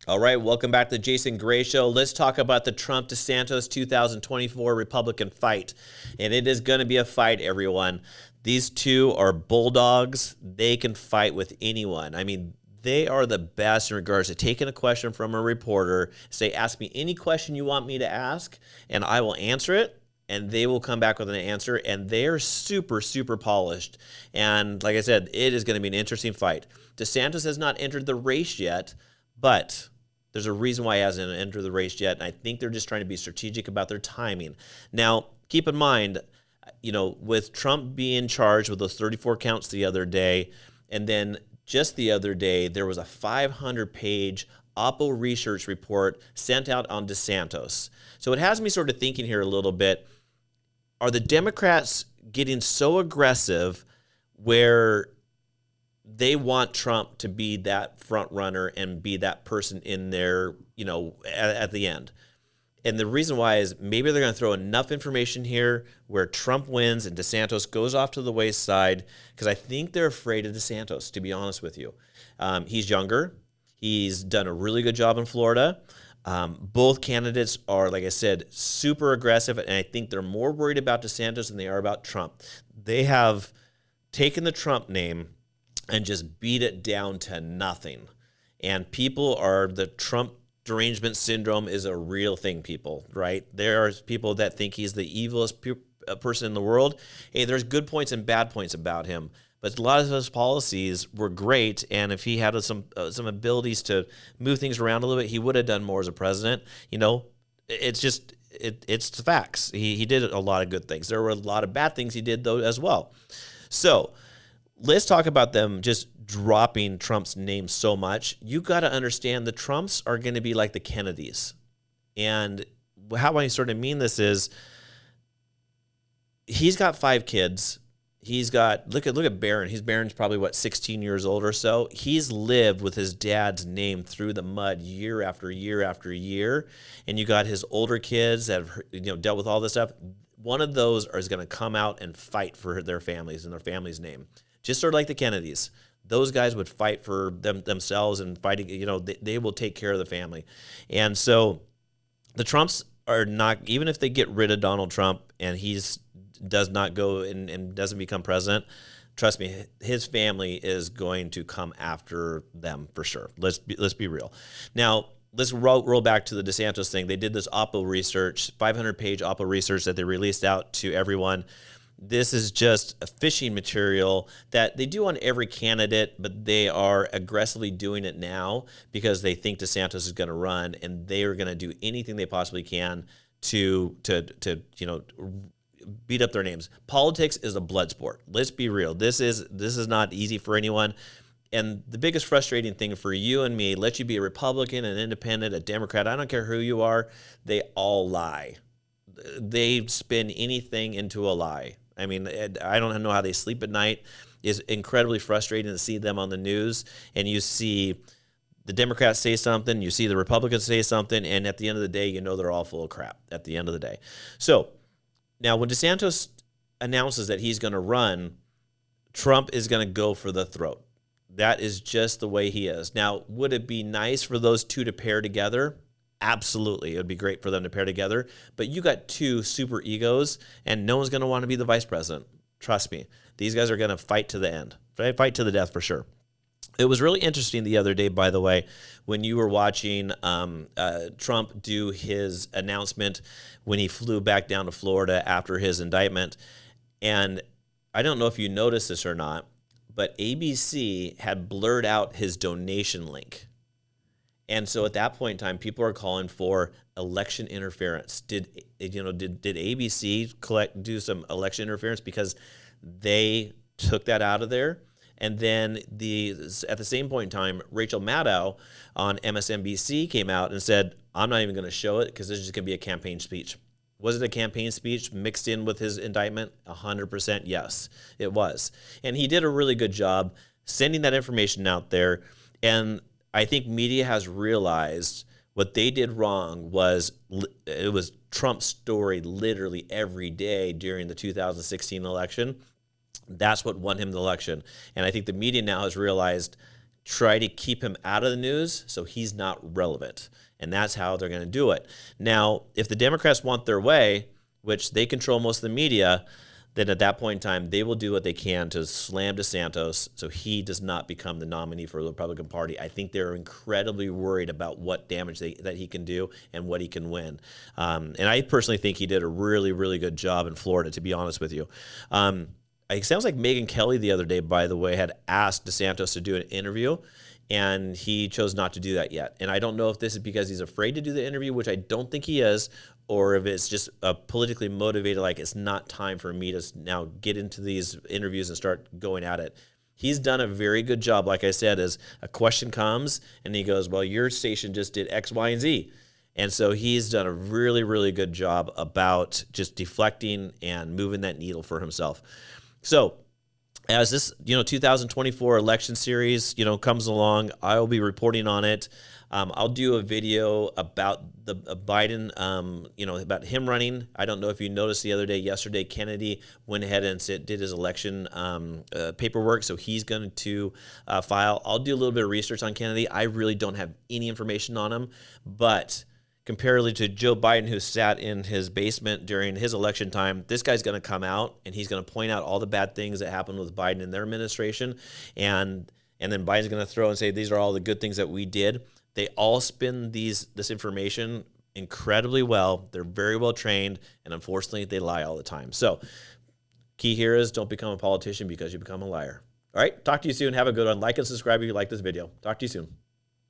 All right, welcome back to the Jason Gray Show. Let's talk about the Trump-DeSantis 2024 Republican fight. And it is going to be a fight, everyone. These two are bulldogs. They can fight with anyone. I mean, they are the best in regards to taking a question from a reporter, say, ask me any question you want me to ask, and I will answer it. And they will come back with an answer, and they're super, super polished. And like I said, it is going to be an interesting fight. DeSantis has not entered the race yet, but there's a reason why he hasn't entered the race yet, and I think they're just trying to be strategic about their timing. Now, keep in mind, with Trump being charged with those 34 counts the other day, and then just the other day, there was a 500-page Oppo research report sent out on DeSantis. So it has me sort of thinking here a little bit, are the Democrats getting so aggressive where they want Trump to be that front runner and be that person in there, at the end? And the reason why is maybe they're going to throw enough information here where Trump wins and DeSantis goes off to the wayside, because I think they're afraid of DeSantis, to be honest with you. He's younger. He's done a really good job in Florida. Both candidates are, like I said, super aggressive, and I think they're more worried about DeSantis than they are about Trump. They have taken the Trump name and just beat it down to nothing. And the Trump derangement syndrome is a real thing, people, right? There are people that think he's the evilest person in the world. Hey, there's good points and bad points about him. But a lot of his policies were great, and if he had some abilities to move things around a little bit, he would have done more as a president. It's the facts. He did a lot of good things. There were a lot of bad things he did, though, as well. So let's talk about them just dropping Trump's name so much. You got to understand the Trumps are going to be like the Kennedys. And how I sort of mean this is he's got 5 kids. He's got, look at Barron. Barron's probably, 16 years old or so. He's lived with his dad's name through the mud year after year after year. And you got his older kids that have dealt with all this stuff. One of those is going to come out and fight for their families and their family's name. Just sort of like the Kennedys. Those guys would fight for themselves and fighting, they will take care of the family. And so the Trumps are not, even if they get rid of Donald Trump and does not go and doesn't become president, trust me, his family is going to come after them for sure. Let's be real. Now, let's roll back to the DeSantis thing. They did this Oppo research, 500-page Oppo research that they released out to everyone. This is just a phishing material that they do on every candidate, but they are aggressively doing it now because they think DeSantis is going to run, and they are going to do anything they possibly can to beat up their names. Politics is a blood sport. Let's be real. This is not easy for anyone. And the biggest frustrating thing for you and me, let you be a Republican, an independent, a Democrat, I don't care who you are, they all lie. They spin anything into a lie. I mean, I don't know how they sleep at night. It's incredibly frustrating to see them on the news, and you see the Democrats say something, you see the Republicans say something, and at the end of the day, they're all full of crap at the end of the day. So now when DeSantis announces that he's going to run, Trump is going to go for the throat. That is just the way he is. Now, would it be nice for those two to pair together? Absolutely. It would be great for them to pair together. But you got two super egos, and no one's going to want to be the vice president. Trust me. These guys are going to fight to the end. Fight to the death for sure. It was really interesting the other day, by the way, when you were watching Trump do his announcement when he flew back down to Florida after his indictment. And I don't know if you noticed this or not, but ABC had blurred out his donation link. And so at that point in time, people are calling for election interference. Did ABC do some election interference because they took that out of there? And then at the same point in time, Rachel Maddow on MSNBC came out and said, I'm not even going to show it because this is just going to be a campaign speech. Was it a campaign speech mixed in with his indictment? 100% yes, it was. And he did a really good job sending that information out there. And I think media has realized what they did wrong was it was Trump's story literally every day during the 2016 election. That's what won him the election. And I think the media now has realized try to keep him out of the news so he's not relevant. And that's how they're going to do it. Now, if the Democrats want their way, which they control most of the media, then at that point in time, they will do what they can to slam DeSantis so he does not become the nominee for the Republican Party. I think they're incredibly worried about what damage that he can do and what he can win. And I personally think he did a really, really good job in Florida, to be honest with you. It sounds like Megyn Kelly the other day, by the way, had asked DeSantis to do an interview, and he chose not to do that yet. And I don't know if this is because he's afraid to do the interview, which I don't think he is, or if it's just politically motivated, like it's not time for me to now get into these interviews and start going at it. He's done a very good job, like I said, as a question comes, and he goes, well, your station just did X, Y, and Z. And so he's done a really, really good job about just deflecting and moving that needle for himself. So as this 2024 election series comes along, I will be reporting on it. I'll do a video about the Biden, about him running. I don't know if you noticed yesterday, Kennedy went ahead and did his election paperwork, so he's going to file. I'll do a little bit of research on Kennedy. I really don't have any information on him, but comparatively to Joe Biden, who sat in his basement during his election time, this guy's going to come out and he's going to point out all the bad things that happened with Biden and their administration, and then Biden's going to throw and say, these are all the good things that we did. They all spin this information incredibly well. They're very well trained, and unfortunately, they lie all the time. So key here is don't become a politician because you become a liar. All right, talk to you soon. Have a good one. Like and subscribe if you like this video. Talk to you soon.